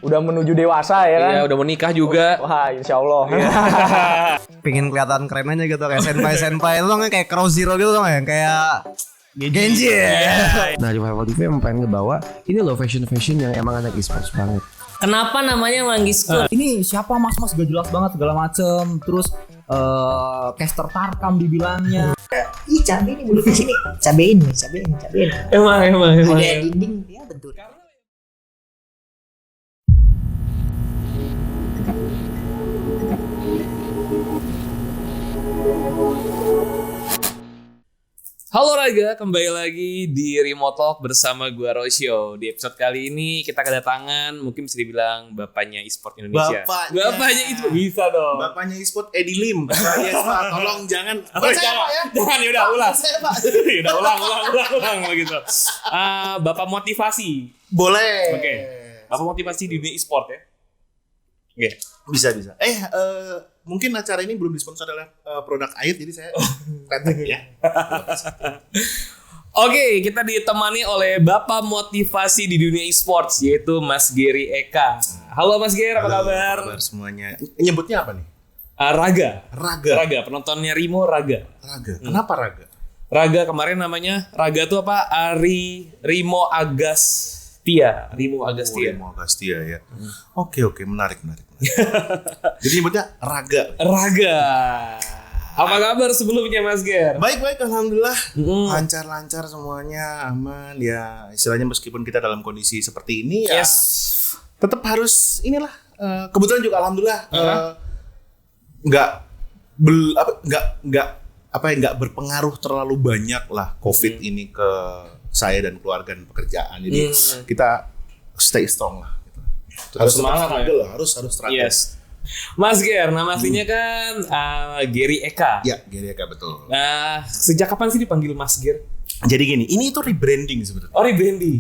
Udah menuju dewasa ya kan? Iya, udah menikah juga. Wah, insya Allah. Pengen kelihatan keren aja gitu kayak senpai lu kayak Cross Zero gitu dong yang kayak Genji ya. Nah di Vival TV emang pengen ngebawa ini loh fashion yang emang anak e-sports banget. Kenapa namanya Manggisku? Ini siapa mas-mas gak jelas banget segala macem. Terus caster Tarkam dibilangnya. Ih cabai nih mulutnya sini. Cabein. Emang. Ada dinding ya bentuk. Halo Raga, kembali lagi di Remote Talk bersama gua Rosio. Di episode kali ini kita kedatangan, mungkin bisa dibilang bapaknya e-sport Indonesia. Bapaknya e-sport bisa dong. Bapaknya e-sport Edi Lim. Yes Pak, tolong jangan. Jangan ya udah ulang. Udah ulang begitu. Bapak motivasi. Boleh. Oke. Bapak motivasi di dunia e-sport ya. Oke. Bisa. Mungkin acara ini belum disponsor oleh produk air, jadi saya kretek ya. Oke, kita ditemani oleh Bapak motivasi di dunia e-sports, yaitu Mas Gary Eka. Halo Mas Gary, apa kabar? Kabar semuanya. Nyebutnya apa nih? Raga, penontonnya Rimo Raga. Kenapa Raga? Raga kemarin namanya Raga tuh apa? Rimo Agastya ya. Oke, menarik. Jadi nyebutnya Raga. Apa kabar sebelumnya Mas Ger? Baik, alhamdulillah. Lancar semuanya, aman ya. Istilahnya meskipun kita dalam kondisi seperti ini ya, tetap harus inilah. Kebetulan juga alhamdulillah nggak berpengaruh terlalu banyak lah COVID ini ke saya dan keluarga dan pekerjaan. Jadi kita stay strong lah. Harus semangat lah. Harus struggle. Yes. Mas Ger, nama aslinya kan Gary Eka. Ya, Gary Eka betul. Nah, sejak kapan sih dipanggil Mas Ger? Jadi gini, ini itu rebranding sebenarnya. Oh, rebranding.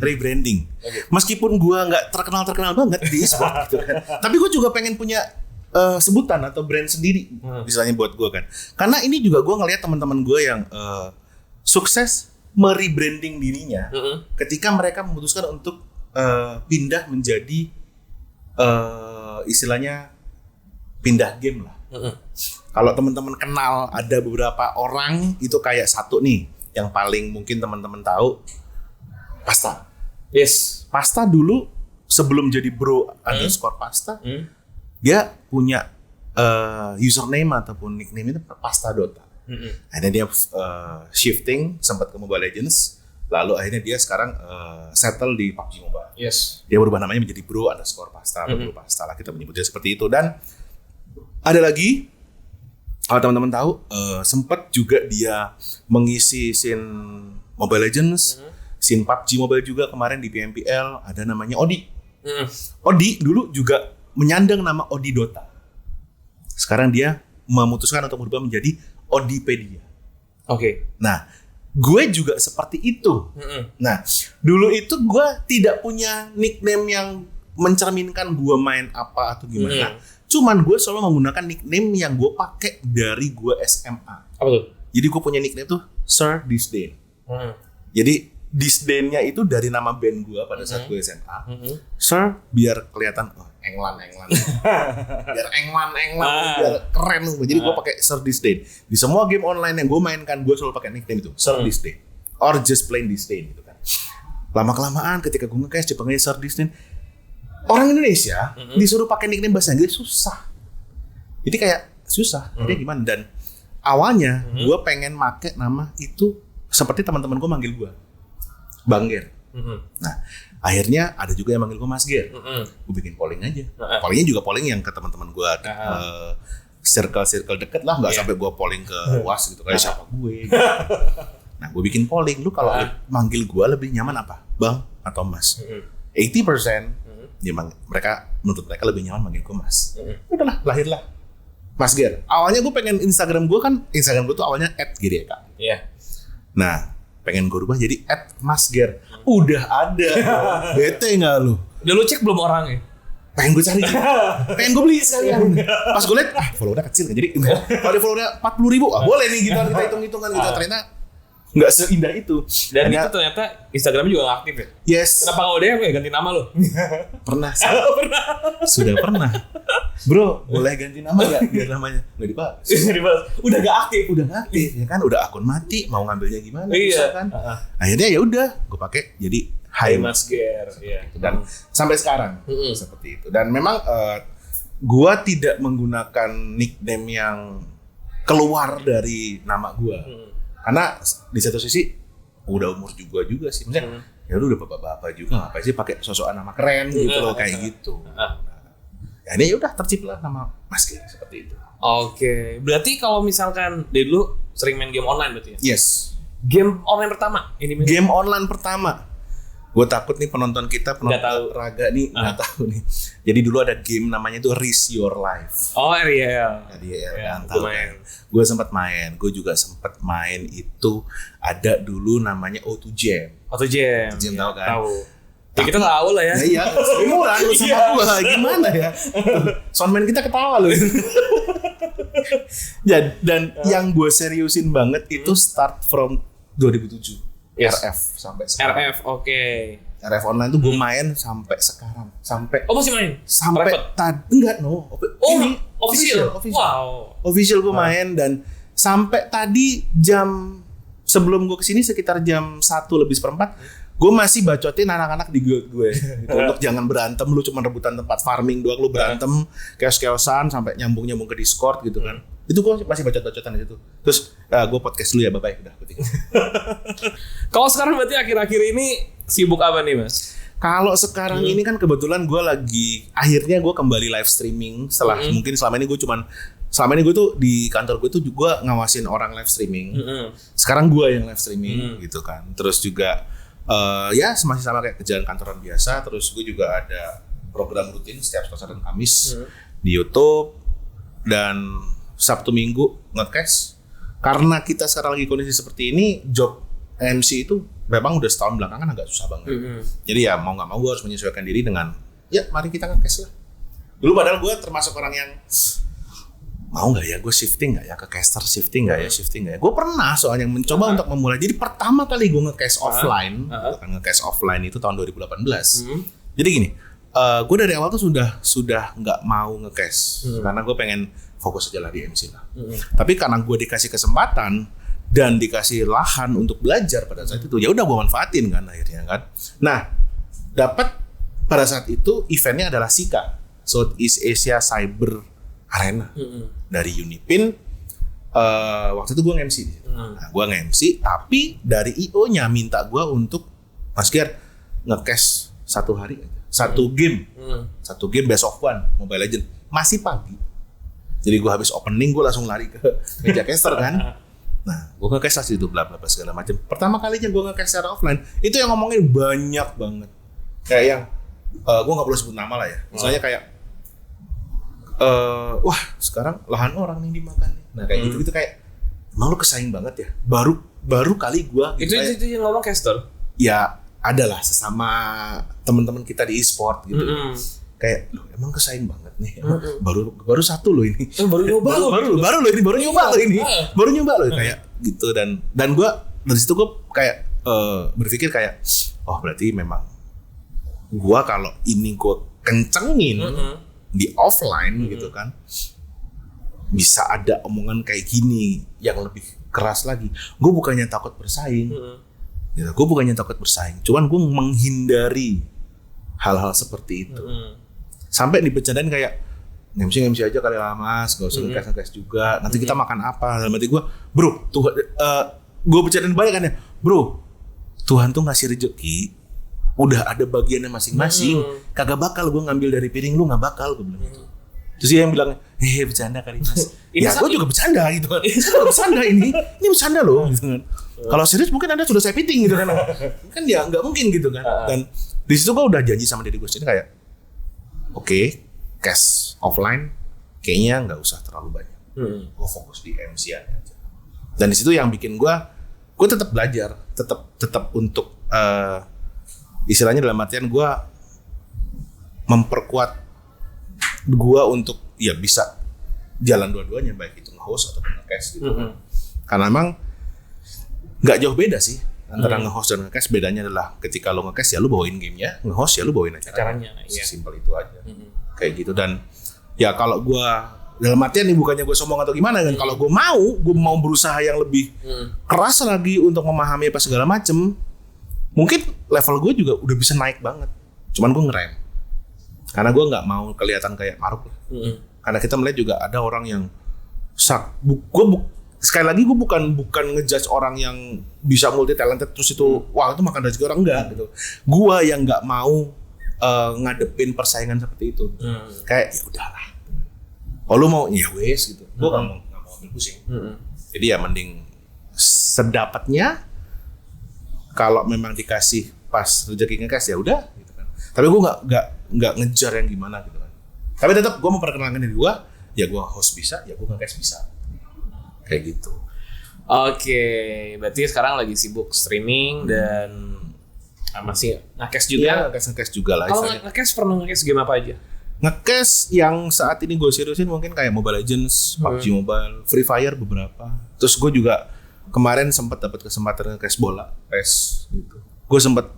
Okay. Meskipun gua nggak terkenal banget di e-sport gitu kan. Tapi gua juga pengen punya sebutan atau brand sendiri, misalnya buat gua kan. Karena ini juga gua ngelihat teman-teman gua yang sukses merebranding dirinya ketika mereka memutuskan untuk pindah menjadi istilahnya pindah game lah. Kalau teman-teman kenal ada beberapa orang itu kayak satu nih yang paling mungkin teman-teman tahu, Pasta. Yes. Pasta dulu sebelum jadi bro_pasta, dia punya username ataupun nickname itu Pasta Dota. Akhirnya dia shifting sempat ke Mobile Legends. Lalu akhirnya dia sekarang settle di PUBG Mobile. Yes. Dia berubah namanya menjadi bro_pasta atau bro_pasta lah, kita menyebutnya seperti itu. Dan ada lagi, kalau teman-teman tahu, sempat juga dia mengisi scene Mobile Legends, scene PUBG Mobile juga kemarin di PMPL, ada namanya Odi. Odi dulu juga menyandang nama Odi Dota. Sekarang dia memutuskan untuk berubah menjadi Odipedia. Oke. Nah, gue juga seperti itu. Nah, dulu itu gue tidak punya nickname yang mencerminkan gue main apa atau gimana. Cuman gue selalu menggunakan nickname yang gue pakai dari gue SMA. Apa tuh? Jadi gue punya nickname tuh Sir Disdain. Jadi Disdainnya itu dari nama band gue pada saat gue SMA. Sir biar kelihatan England. Biar England, biar keren loh. Jadi gue pakai Sir Disdain. Di semua game online yang gue mainkan, gue selalu pakai nickname itu Sir Disdain or just plain Disdain gitu kan. Lama-kelamaan ketika gue nge-cash dipanggil Sir Disdain, orang Indonesia disuruh pakai nickname bahasa Inggris susah. Jadi kayak susah. Jadi gimana? Dan awalnya gue pengen pakai nama itu seperti teman-teman gue manggil gue Bang Ger. Nah, akhirnya ada juga yang manggil gue Mas Ger. Gue bikin polling aja. Pollingnya juga polling yang ke teman-teman gue, circle deket lah, nggak sampai gue polling ke luas gitu kayak siapa gue. Gitu. Nah, gue bikin polling, lu kalau manggil gue lebih nyaman apa, Bang atau Mas? 80% ya, menurut mereka lebih nyaman manggil gue Mas. Udahlah, lahirlah Mas Ger. Awalnya gue pengen Instagram gue tuh awalnya @gerieka. Iya. Nah, pengen gue rubah jadi @masger. Udah ada. Bete nggak lu? Udah lu cek belum orangnya? Pengen gue cari. Pengen gue beli sekalian. Pas gue liat, followernya kecil kan. Jadi kalau followernya 40.000, boleh nih gitu kita hitung-hitungan gitu. Ternyata nggak seindah itu. Dan Hanya- itu ternyata Instagram juga nggak aktif ya? Yes. Kenapa nggak DM ya ganti nama lo? Pernah sih. Sudah pernah. Bro, boleh ganti nama nggak? Biar namanya nggak dibalas. Udah gak aktif. Udah nggak aktif ya kan? Udah akun mati. Mau ngambilnya gimana? Iya. Susah kan? Akhirnya ya udah, gue pakai jadi Hai Mas Ger. Iya. dan sampai sekarang seperti itu. Dan memang gua tidak menggunakan nickname yang keluar dari nama gua. Karena di satu sisi udah umur juga sih. Maksudnya ya udah bapak-bapak juga ngapain sih pakai sosokan nama keren gitu loh kayak gitu. Ya ini udah terciptalah nama Mas Ger seperti itu. Oke. Berarti kalau misalkan dari dulu sering main game online berarti ya? Yes. Game online pertama ini main. Game online pertama. Gue takut nih penonton Nggak tahu. raga nih nggak tahu nih. Jadi dulu ada game namanya itu Risk Your Life. Oh Ariel. Jadi ya, Ya, kan, tahu gue main. kan. Gue sempat main. Gue juga sempat main itu ada dulu namanya O2 Jam. Atau Jam. Jam tahu kan? Tahu. Ya kita tahu lah ya. Ya iya, seumuran lu sama gue gimana ya? Soundman kita ketawa loh. Ya, dan yang gue seriusin banget itu start from 2007. Yes. RF sampai sekarang. RF, oke. RF online tuh gue main sampai sekarang. Sampai Oh masih main? sampai Private? tadi enggak no. Oh, Ini official. official. Wow. Official gue main dan sampai tadi jam sebelum gue kesini sekitar jam 1 lebih seperempat gue masih bacotin anak-anak di guild gue gitu, untuk jangan berantem, lu cuma rebutan tempat farming doang, lu berantem chaos-chaosan sampai nyambung ke Discord gitu kan. Itu gue masih bacot-bacotan di situ. Terus gue podcast dulu ya, bye-bye udah. Kalau sekarang berarti akhir-akhir ini sibuk apa nih Mas? Kalau sekarang ini kan kebetulan gue lagi akhirnya gue kembali live streaming setelah mungkin selama ini gue tuh di kantor gue tuh juga ngawasin orang live streaming. Sekarang gue yang live streaming gitu kan. Terus juga ya masih sama kayak kerjaan kantoran biasa. Terus gue juga ada program rutin setiap Selasa dan Kamis di YouTube dan Sabtu Minggu nge-cash. Karena kita sekarang lagi kondisi seperti ini, job MC itu memang udah setahun belakangan agak susah banget. Jadi ya mau nggak mau gue harus menyesuaikan diri dengan ya mari kita nge-cash lah. Dulu padahal gue termasuk orang yang mau nggak ya gue shifting nggak ya ke caster, shifting nggak ya gue pernah soalnya mencoba untuk memulai. Jadi pertama kali gue nge-cash offline bukan nge-cash offline itu tahun 2018. Jadi gini, gue dari awal tuh sudah nggak mau nge-cash karena gue pengen fokus aja lah di MC lah. Tapi karena gue dikasih kesempatan dan dikasih lahan untuk belajar pada saat itu, ya udah gue manfaatin kan akhirnya kan. Nah, dapat pada saat itu eventnya adalah SICA, Southeast Asia Cyber Arena dari Unipin. Waktu itu gue nge-MC. Nah, gue nge-MC, tapi dari IO-nya minta gue untuk Mas Ger nge-cash satu hari aja, satu game best of one Mobile Legend masih pagi. Jadi gue habis opening gue langsung lari ke meja caster kan. Nah, gue nge-cash lah situ bla bla bla segala macam. Pertama kalinya gue nge-cash secara offline itu yang ngomongin banyak banget. Kayak yang gue nggak perlu sebut nama lah ya. Misalnya kayak wah sekarang lahan orang nih dimakan nih. Nah kayak gitu kayak emang lu kesaing banget ya. Baru kali gue gitu, Itu yang ngomong caster. ya adalah sesama teman-teman kita di e-sport gitu. Kayak loh emang kesaing banget nih. Baru satu loh ini. Baru nyoba baru nyoba loh kayak gitu. Dan gue dari situ gue kayak berpikir kayak oh berarti memang gue kalau ini gue kencengin di offline gitu kan bisa ada omongan kayak gini yang lebih keras lagi. Gue bukannya takut bersaing, ya, gue bukannya takut bersaing, cuman gue menghindari hal-hal seperti itu. Sampai dibercandain kayak MC aja kali lah mas, gak usah nge-cash juga. Nanti kita makan apa? Dalam hati gue, bro, gue bercandain balik kan ya, bro, Tuhan tuh ngasih rezeki, udah ada bagiannya masing-masing. Kagak bakal gue ngambil dari piring lu, nggak bakal gue bilang gitu. Terus dia yang bilang, bercanda kali mas. Ya gue juga bercanda gitu kan. Bercanda ini bercanda loh gitu kan. Kalau serius mungkin anda sudah saya piting gitu kan. Kan ya nggak mungkin gitu kan. Dan di situ gue udah janji sama diri gue sendiri kayak, oke, cash offline kayaknya nggak usah terlalu banyak. Gue fokus di MC aja. Dan di situ yang bikin gue tetap belajar, tetap untuk istilahnya dalam artian gue memperkuat gue untuk ya bisa jalan dua-duanya baik itu nge-host ataupun nge-cash gitu. Karena emang nggak jauh beda sih antara nge-host dan nge-cast. Bedanya adalah ketika lo nge-cast ya lo bawain gamenya, nge-host ya lo bawain acaranya. Iya. Simpel itu aja. Kayak gitu. Dan ya kalau gue dalam artian nih bukannya gue sombong atau gimana kan, kalau gue mau berusaha yang lebih keras lagi untuk memahami apa segala macem, mungkin level gue juga udah bisa naik banget. Cuman gue ngerem karena gue nggak mau kelihatan kayak maruk lah. Karena kita melihat juga ada orang yang sekali lagi gue bukan ngejudge orang yang bisa multi talented terus itu wah itu makan rezeki orang, enggak gitu. Gue yang nggak mau ngadepin persaingan seperti itu. Kayak ya udahlah. Oh lu mau ya wes gitu. Gue nggak mau ambil pusing. Jadi ya mending sedapatnya. Kalau memang dikasih pas rezeki nge-cast ya udah gitu kan. Tapi gue nggak ngejar yang gimana gitu kan. Tapi tetap gue memperkenalkan diri gue, ya gue host bisa, ya gue nge-cast bisa. Kayak gitu. Oke, berarti sekarang lagi sibuk streaming dan masih nge-cast juga. Iya, nge-cast juga lah. Kalau nge-cast pernah nge-cast game apa aja? Nge-cast yang saat ini gue seriusin mungkin kayak Mobile Legends, PUBG Mobile, Free Fire beberapa. Terus gue juga kemarin sempat dapat kesempatan nge-cast bola, PES gitu. Gue sempat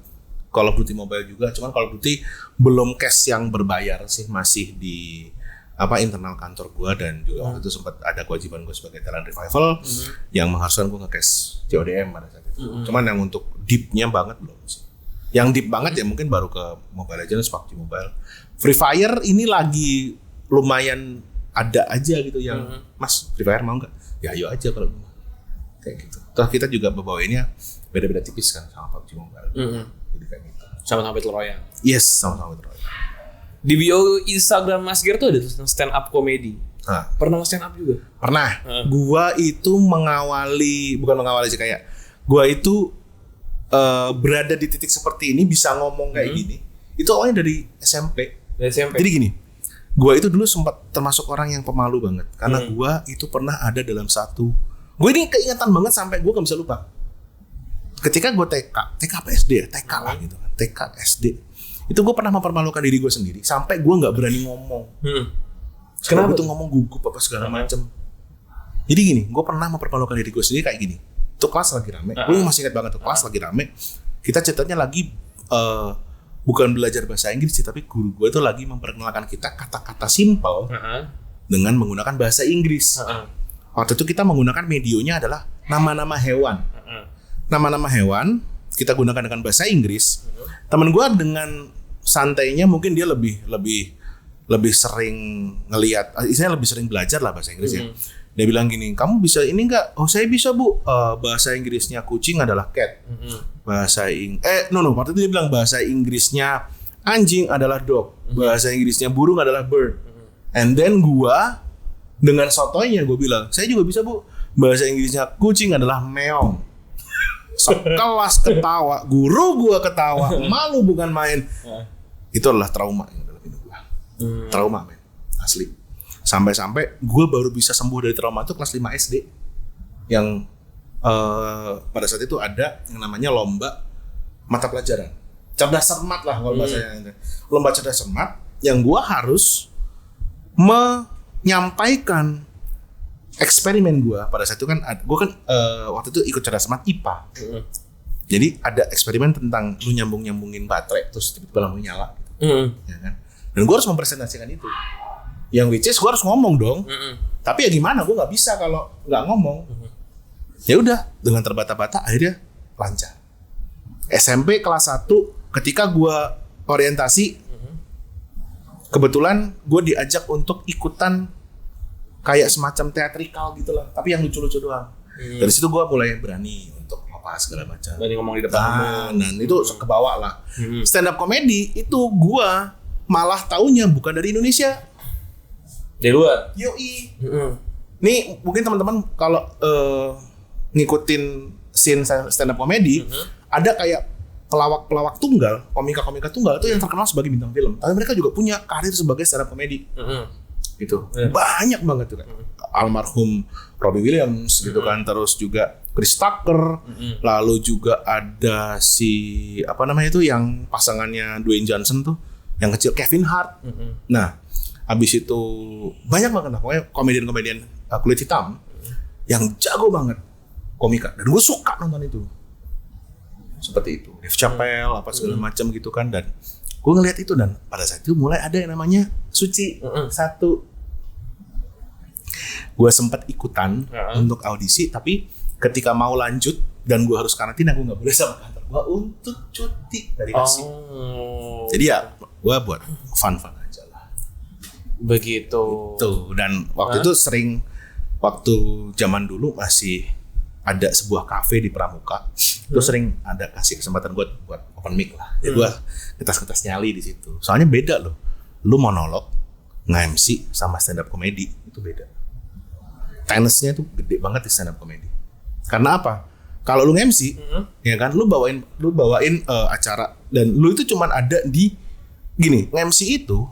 Call of Duty Mobile juga, cuman Call of Duty belum cast yang berbayar sih, masih di internal kantor gue, dan juga waktu itu sempat ada kewajiban gue sebagai talent revival yang mengharuskan gue nge-cast CODM pada saat itu. Cuman yang untuk deep-nya banget belum sih. Yang deep banget ya mungkin baru ke Mobile Legends, PUBG Mobile. Free Fire ini lagi lumayan ada aja gitu yang Mas Free Fire mau nggak? Ya ayo aja kalau mau. Kayak gitu. Toh kita juga bawainnya beda-beda tipis kan sama PUBG Mobile. Jadi kayak gitu. Sama-sama Battle Royale. Yes, sama-sama Battle Royale. Di bio Instagram Mas Gear tuh ada tuh stand up comedy. Pernah stand up juga? Pernah. Gua itu bukan mengawali sih, kayak gua itu berada di titik seperti ini, bisa ngomong kayak gini. Itu awalnya dari SMP. Jadi gini, gua itu dulu sempat termasuk orang yang pemalu banget karena gua itu pernah ada dalam satu. Gue ini keingatan banget sampai gue gak bisa lupa. Ketika gue TK apa SD ya? TK lah gitu kan. TK, SD. Itu gue pernah mempermalukan diri gue sendiri sampai gue gak berani ngomong. Kenapa tuh ngomong gugup apa segala macem. Jadi gini, gue pernah mempermalukan diri gue sendiri kayak gini. Tuh kelas lagi rame. Gue masih ingat banget tuh kelas lagi rame. Kita ceritanya lagi bukan belajar bahasa Inggris sih, tapi guru gue tuh lagi memperkenalkan kita kata-kata simple dengan menggunakan bahasa Inggris. Waktu itu kita menggunakan medionya adalah nama-nama hewan. Nama-nama hewan kita gunakan dengan bahasa Inggris. Temen gue dengan santainya mungkin dia lebih sering ngelihat, istilahnya lebih sering belajar lah bahasa Inggris ya. Dia bilang gini, kamu bisa ini nggak? Oh saya bisa bu. Bahasa Inggrisnya kucing adalah cat. Waktu itu dia bilang bahasa Inggrisnya anjing adalah dog. Bahasa Inggrisnya burung adalah bird. And then gua dengan sotoynya gue bilang, saya juga bisa bu. Bahasa Inggrisnya kucing adalah meong. Sekelas ketawa, guru gue ketawa, malu bukan main. Itu adalah trauma yang dalam hidup gue. Trauma men, asli. Sampai-sampai gue baru bisa sembuh dari trauma itu kelas 5 SD. Yang pada saat itu ada yang namanya lomba mata pelajaran. Cerdas cermat lah kalau bahasanya. Lomba cerdas cermat yang gue harus menyampaikan eksperimen gue pada saat itu kan, gue kan waktu itu ikut cerdas cermat IPA. Jadi ada eksperimen tentang lu nyambungin baterai terus tiba-tiba lampu nyala gitu. Ya kan? Dan gue harus mempresentasikan itu. Yang which is gue harus ngomong dong. Tapi ya gimana, gue nggak bisa kalau nggak ngomong. Ya udah, dengan terbata-bata akhirnya lancar. SMP kelas 1 ketika gue orientasi, kebetulan gue diajak untuk ikutan kayak semacam teatrikal gitulah, tapi yang lucu-lucu doang. Dari situ gue mulai berani untuk apa segala macam. Berani ngomong di depan umum. Dan itu kebawa lah. Stand up comedy itu gue malah taunya bukan dari Indonesia. Dari luar. Yoi. Nih mungkin teman-teman kalau ngikutin scene stand up comedy, ada kayak pelawak tunggal, komika tunggal itu yang terkenal sebagai bintang film. Tapi mereka juga punya karir sebagai stand up comedy. Gitu. Banyak banget tuh kan. Almarhum Robbie Williams gitu kan, terus juga Chris Tucker, lalu juga ada si apa namanya itu yang pasangannya Dwayne Johnson tuh, yang kecil, Kevin Hart. Nah, abis itu banyak banget lah pokoknya komedian-komedian kulit hitam yang jago banget. komika dan gue suka nonton itu. Seperti itu, Dave Chappelle apa segala macam gitu kan, dan gue ngeliat itu dan pada saat itu mulai ada yang namanya Suci satu. Gue sempat ikutan untuk audisi, tapi ketika mau lanjut dan gue harus karantina, gue nggak boleh sama kantor gue untuk cuti dari hasil. Jadi ya gue buat fun aja lah. Begitu. Tuh, dan waktu itu sering, waktu zaman dulu masih ada sebuah kafe di Pramuka, itu sering ada kasih kesempatan gue buat open mic lah. Jadi gue ketas nyali di situ. Soalnya beda loh, lu monolog, nge-MC sama stand up comedy itu beda. Tenesnya tuh gede banget di stand up comedy. Karena apa? Kalau lu nge-MC, ya kan, lu bawain acara dan lu itu cuman ada di gini, nge-MC itu,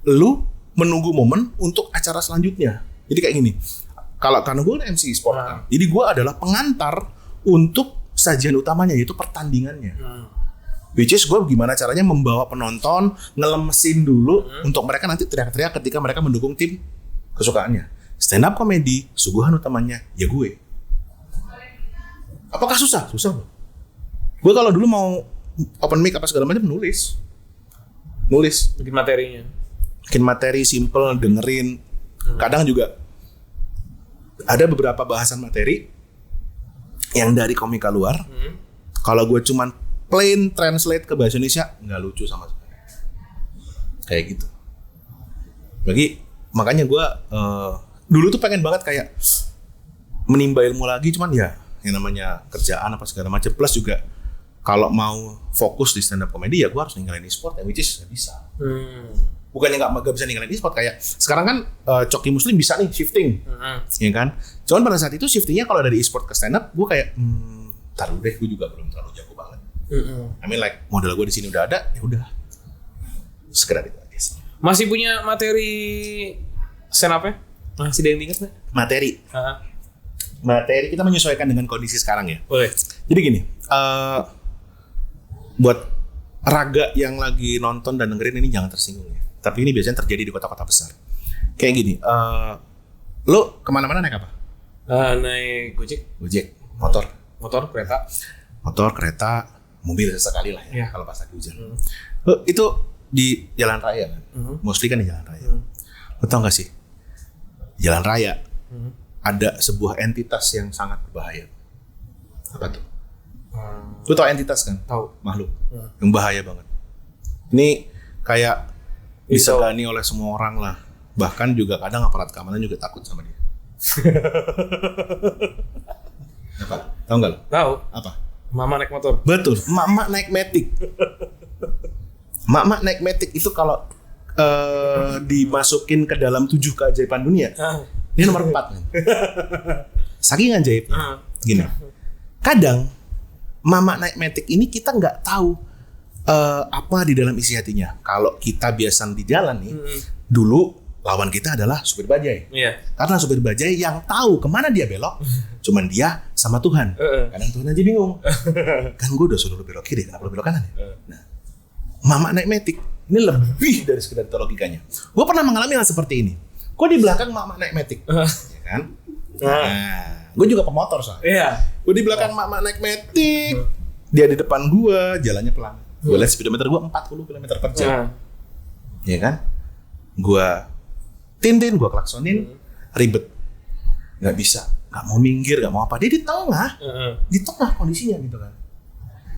lu menunggu momen untuk acara selanjutnya. Jadi kayak gini. Karena gue MC sport kan, jadi gue adalah pengantar untuk sajian utamanya, yaitu pertandingannya. Which is gue gimana caranya membawa penonton, ngelemesin dulu untuk mereka nanti teriak-teriak ketika mereka mendukung tim kesukaannya. Stand up comedy, suguhan utamanya ya gue. Apakah susah? Susah loh. Gue kalau dulu mau open mic apa segala macam nulis, Bikin materinya. bikin materi simple, dengerin. Kadang juga ada beberapa bahasan materi yang dari komika luar. Kalau gue cuman plain translate ke bahasa Indonesia, nggak lucu sama sekali. Kayak gitu. Makanya gue dulu tuh pengen banget kayak menimba ilmu lagi, cuman ya yang namanya kerjaan apa segala macam. Plus juga kalau mau fokus di stand up comedy ya gue harus ninggalin e-sport, which is nggak bisa. Bukannya nggak bisa ninggalin e-sport, kayak sekarang kan Coki Muslim bisa nih shifting, ya kan. Cuman pada saat itu shiftingnya kalau dari e-sport ke stand up, gue kayak taruh deh, gue juga belum terlalu jago banget. I mean like modal gue di sini udah ada, ya udah sekedar itu aja sih. Masih punya materi stand up-nya? Masih ada yang diingat nggak? Materi kita menyesuaikan dengan kondisi sekarang ya. Boleh. Jadi gini, buat raga yang lagi nonton dan dengerin ini jangan tersinggung ya. Tapi ini biasanya terjadi di kota-kota besar. Kayak gini, lo kemana-mana naik apa? Naik Gojek, motor, kereta, mobil sesekali lah ya. Kalau pas lagi hujan. Itu di jalan raya kan, mostly kan di jalan raya. Lo tau gak sih, jalan raya ada sebuah entitas yang sangat berbahaya. Apa tuh? Lo tau entitas kan? Tahu. Makhluk yang bahaya banget. Ini kayak disegani oleh semua orang lah. Bahkan juga kadang aparat keamanan juga takut sama dia. Apa? Tahu nggak lo? Tahu. Apa? Mama naik motor. Betul. Mak naik Matic. Mak naik Matic itu kalau dimasukin ke dalam 7 keajaiban dunia, ini nomor 4 kan. Saking ajaibnya. Gini. Kadang Mama naik Matic ini kita nggak tahu apa di dalam isi hatinya. Kalau kita biasa di jalan nih, dulu lawan kita adalah supir bajai. Iya. Karena supir bajai yang tahu kemana dia belok, cuman dia sama Tuhan. Kadang Tuhan aja bingung. Kan gue udah suruh belok kiri, kenapa lu belok kanan ya? Nah, Mama naik Matic ini lebih dari sekedar logikanya. Gue pernah mengalami hal seperti ini. Gue di belakang Mama naik Matic, ya kan? Nah, gue juga pemotor soalnya. Iya. Gue di belakang Mama naik Matic, dia di depan gue, jalannya pelan. Gue lihat speedometer gue 40 km per jam. Ya kan? Gue tintin, gue klaksonin, ribet. Gak bisa, gak mau minggir, gak mau apa. Dia di tengah kondisinya gitu kan.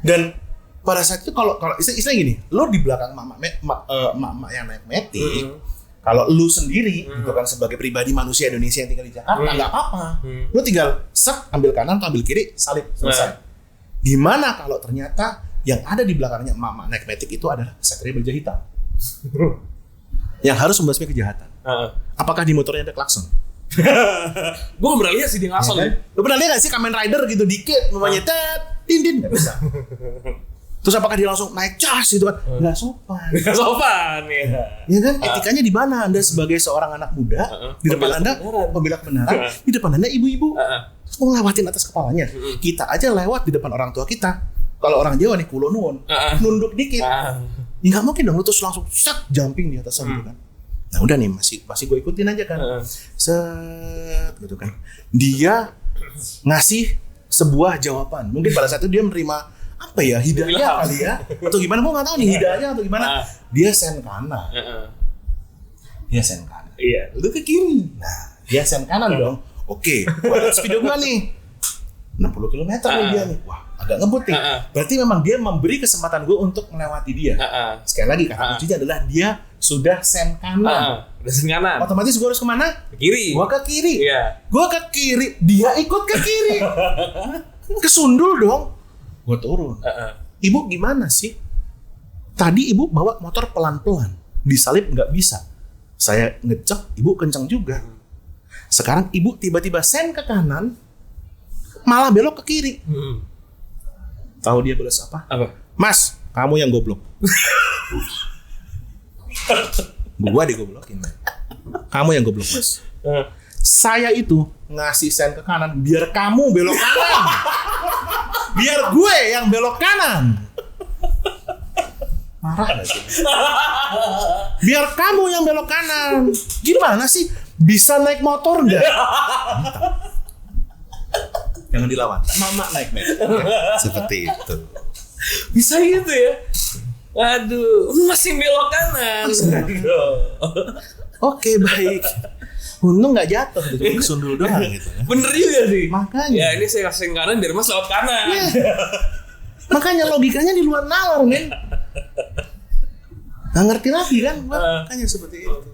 Dan pada saat itu kalau istilah gini, lo di belakang mama yang naik Matic, kalau lu sendiri gitu kan sebagai pribadi manusia Indonesia yang tinggal di Jakarta nggak apa-apa, lu tinggal ambil kanan atau ambil kiri, salib, selesai. Gimana kalau ternyata yang ada di belakangnya mama naik Matic itu adalah Satria Baja Hitam yang harus membasmi kejahatan? Apakah di motornya ada klakson? Gue pernah lihat sih dia ngasal. Lu pernah lihat gak sih Kamen Rider gitu dikit mamanya tin nggak bisa. Terus apakah dia langsung naik cas gitu kan? Nggak sopan. Nggak sopan ya. Ya kan, etikanya di mana Anda sebagai seorang anak muda, di depan Anda pembela kebenaran, di depan Anda ibu-ibu, terus mau lewatin atas kepalanya. Kita aja lewat di depan orang tua kita. Kalau orang Jawa nih kulo nuwun, nunduk dikit. Ya nggak mungkin dong lu terus langsung jumping di atas gitu kan. Nah udah nih masih gue ikutin aja kan. Set gitu kan. Dia ngasih sebuah jawaban. Mungkin pada saat itu dia menerima apa ya, hidayah kali ya, atau gimana, gue nggak tahu nih hidayah atau gimana. Dia sen kanan. Dia sen kanan. Iya. Lu ke kiri. Nah, dia sen kanan dong. Oke, gua lihat video gua nih 60 km nih dia nih. Wah, agak ngebut nih. Berarti memang dia memberi kesempatan gue untuk melewati dia. Sekali lagi kata kuncinya adalah dia sudah sen kanan. Udah sen kanan. Otomatis gue harus kemana? Ke kiri. Gue ke kiri. Iya. Gue ke kiri, dia ikut ke kiri. Kesundul dong. Gue turun. Ibu gimana sih? Tadi ibu bawa motor pelan-pelan, disalip nggak bisa. Saya ngecek, ibu kencang juga. Sekarang ibu tiba-tiba sen ke kanan, malah belok ke kiri. Tahu dia balas apa? Apa? Mas, kamu yang goblok. Gua digoblokin. Kamu yang goblok, Mas. Saya itu ngasih sen ke kanan biar kamu belok kanan. Biar gue yang belok kanan. Marah gak sih? Biar kamu yang belok kanan. Gimana sih? Bisa naik motor nggak? Jangan dilawan. Mama naik Mac. Seperti itu. Bisa gitu ya? Aduh, masih belok kanan. Oke, baik. Untung nggak jatuh gitu, cuma kesundul doang gitu. Bener juga sih. Makanya. Ya ini saya kasih kanan biar Mas lewat kanan. Ya. Makanya logikanya di luar nalar, men. Nggak ngerti lagi kan? Makanya seperti itu.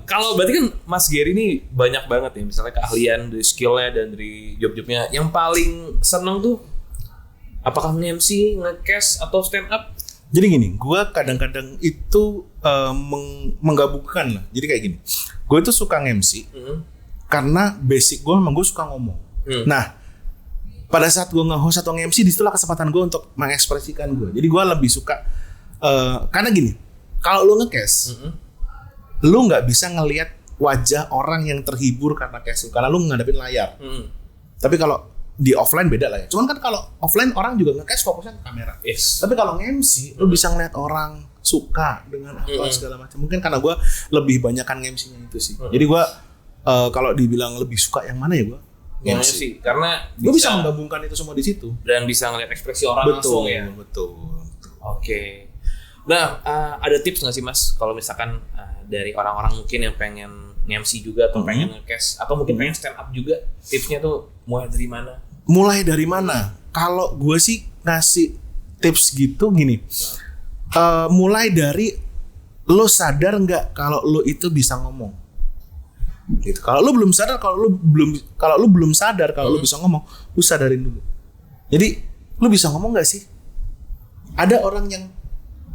Kalau berarti kan Mas Gary ini banyak banget ya, misalnya keahlian dari skillnya dan dari job-jobnya. Yang paling seneng tuh apakah nge-MC, nge-cast atau stand up? Jadi gini, gue kadang-kadang itu menggabungkan lah. Jadi kayak gini, gue itu suka nge-MC karena basic gue memang gue suka ngomong. Nah, pada saat gue nge-host atau nge-MC, disitulah kesempatan gue untuk mengekspresikan gue. Jadi gue lebih suka karena gini, kalau lu nge-cast, lu nggak bisa ngelihat wajah orang yang terhibur karena cast karena lu ngadepin layar. Tapi kalau di offline beda lah ya. Cuman kan kalau offline orang juga nge-cast fokusnya ke kamera. Yes. Tapi kalau nge-MC lu bisa ngeliat orang suka dengan apa segala macam. Mungkin karena gue lebih banyakan nge-MC-nya itu sih. Jadi gue kalau dibilang lebih suka yang mana ya gue? Nge-MC. Karena gue bisa menggabungkan itu semua di situ. Dan bisa ngeliat ekspresi orang langsung ya. Betul. Oke. Nah, ada tips nggak sih Mas kalau misalkan dari orang-orang mungkin yang pengen nge-MC juga atau pengen nge-cast atau mungkin pengen stand up juga, tipsnya tuh mulai dari mana? Mulai dari mana? Kalau gue sih ngasih tips gitu gini, mulai dari lo sadar nggak kalau lo itu bisa ngomong. Gitu. Kalau lo belum sadar, kalau lo belum sadar kalau lo bisa ngomong, lo sadarin dulu. Jadi lo bisa ngomong nggak sih? Ada orang yang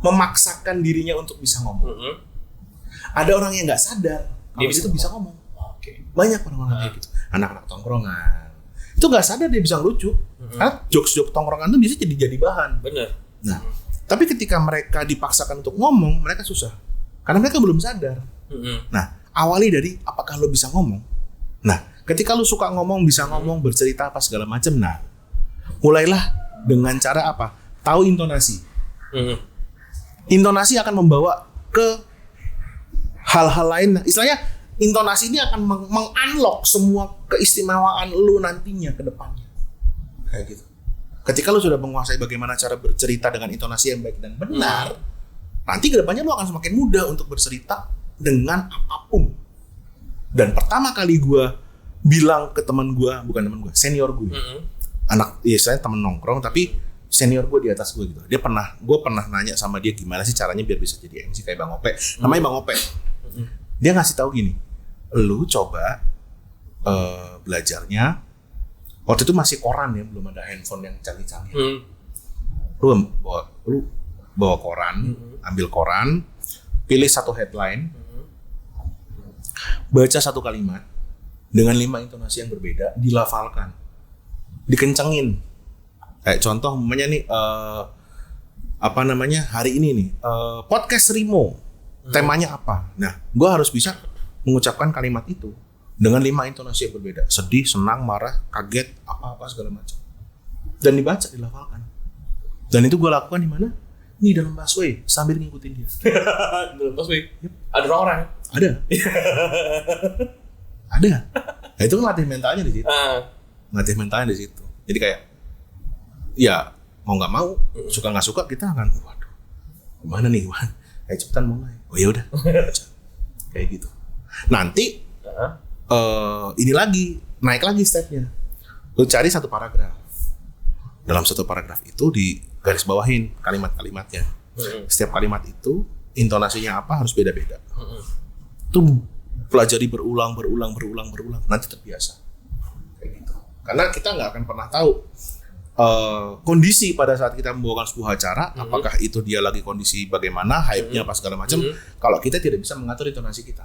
memaksakan dirinya untuk bisa ngomong. Ada orang yang nggak sadar kalau dia itu bisa ngomong. Banyak orang-orang kayak gitu. Anak-anak tongkrongan itu nggak sadar dia bisa lucu. Karena jokes-jokes tongkrongan itu bisa jadi bahan. Bener. Nah, tapi ketika mereka dipaksakan untuk ngomong, mereka susah karena mereka belum sadar. Nah, awali dari apakah lo bisa ngomong. Nah, ketika lo suka ngomong, bisa ngomong, bercerita apa segala macam. Nah, mulailah dengan cara apa? Tahu intonasi. Intonasi akan membawa ke hal-hal lain. Istilahnya intonasi ini akan meng-unlock semua keistimewaan lu nantinya ke depannya. Kayak gitu. Ketika lu sudah menguasai bagaimana cara bercerita dengan intonasi yang baik dan benar, nanti ke depannya lu akan semakin mudah untuk bercerita dengan apapun. Dan pertama kali gue bilang ke teman gue, bukan teman gue, senior gue, anak, ya saya teman nongkrong tapi senior gue di atas gue gitu. Gue pernah nanya sama dia gimana sih caranya biar bisa jadi MC kayak Bang Ope. Namanya Bang Ope. Dia ngasih tahu gini, lu coba belajarnya waktu itu masih koran ya, belum ada handphone yang canggih-canggih. Lu bawa koran, ambil koran, pilih satu headline, baca satu kalimat dengan 5 intonasi yang berbeda, dilafalkan, dikencengin. Kayak contoh namanya nih hari ini nih podcast Rimo, temanya apa? Nah, gue harus bisa mengucapkan kalimat itu dengan 5 intonasi yang berbeda, sedih, senang, marah, kaget, apa-apa segala macam, dan dibaca, dilafalkan. Dan itu gue lakukan di mana? Ini dalam busway sambil ngikutin dia. Dalam busway? Yep. Ada orang-orang? Ada. Ada. Nah, itu kan latih mentalnya di situ. ngelatih mentalnya di situ. Jadi kayak ya mau nggak mau, suka nggak suka kita akan waduh gimana nih Wan, kayak cepetan mulai. Oh ya udah, kayak gitu. Nanti ini lagi naik lagi stepnya. Lu cari satu paragraf. Dalam satu paragraf itu di garis bawahin kalimat-kalimatnya. Setiap kalimat itu intonasinya apa harus beda-beda. Itu pelajari berulang, nanti terbiasa. Kayak gitu. Karena kita nggak akan pernah tahu kondisi pada saat kita membawakan sebuah acara, apakah itu dia lagi kondisi bagaimana, hype-nya apa segala macam. Kalau kita tidak bisa mengatur intonasi kita.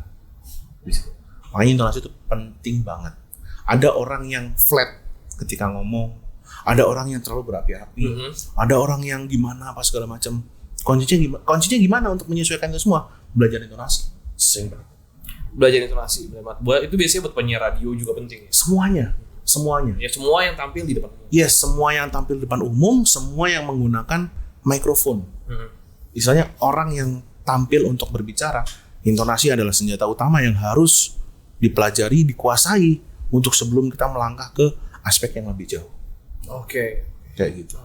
Makanya intonasi itu penting banget. Ada orang yang flat ketika ngomong, ada orang yang terlalu berapi-api, ada orang yang gimana apa segala macam. Kuncinya gimana untuk menyesuaikan itu semua? Belajar intonasi. Simple. Belajar intonasi, benar. Itu biasanya buat penyiar radio juga penting ya. Semuanya. Ya semua yang tampil di depan umum. Yes, semua yang tampil di depan umum, semua yang menggunakan mikrofon. Misalnya orang yang tampil untuk berbicara, intonasi adalah senjata utama yang harus dipelajari, dikuasai untuk sebelum kita melangkah ke aspek yang lebih jauh. Oke. Kayak gitu.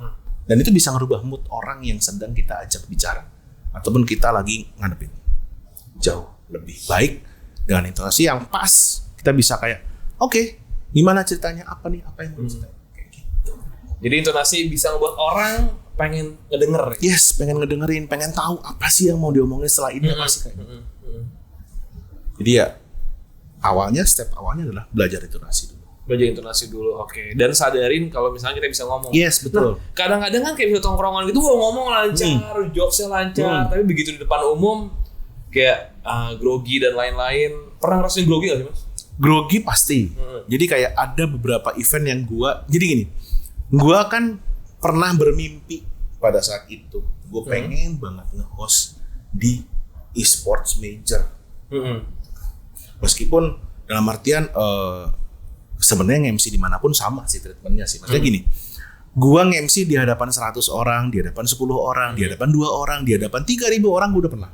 Dan itu bisa ngerubah mood orang yang sedang kita ajak bicara ataupun kita lagi ngadepin. Jauh lebih baik dengan intonasi yang pas. Kita bisa kayak, oke, gimana ceritanya? Apa yang mau diceritain? Kayak gitu. Jadi intonasi bisa membuat orang pengen ngedenger. Yes, pengen ngedengerin, pengen tahu apa sih yang mau diomongin setelah ini apa sih kayak gitu. Jadi ya step awalnya adalah belajar intonasi dulu. Oke. Dan sadarin kalau misalnya kita bisa ngomong. Yes, betul. Nah, kadang-kadang kan kayak bisa tongkrongan gitu, ngomong lancar, jokesnya lancar, tapi begitu di depan umum kayak grogi dan lain-lain. Pernah ngerasain grogi gak sih Mas? Grogi pasti. Jadi kayak ada beberapa event yang jadi gini, gua kan pernah bermimpi pada saat itu, gue pengen banget nge-host di e-sports major. Meskipun dalam artian sebenarnya nge-MC dimanapun sama sih treatmentnya sih. Maksudnya gini, gua nge-MC di hadapan 100 orang, di hadapan 10 orang, di hadapan 2 orang, di hadapan 3.000 orang gue udah pernah.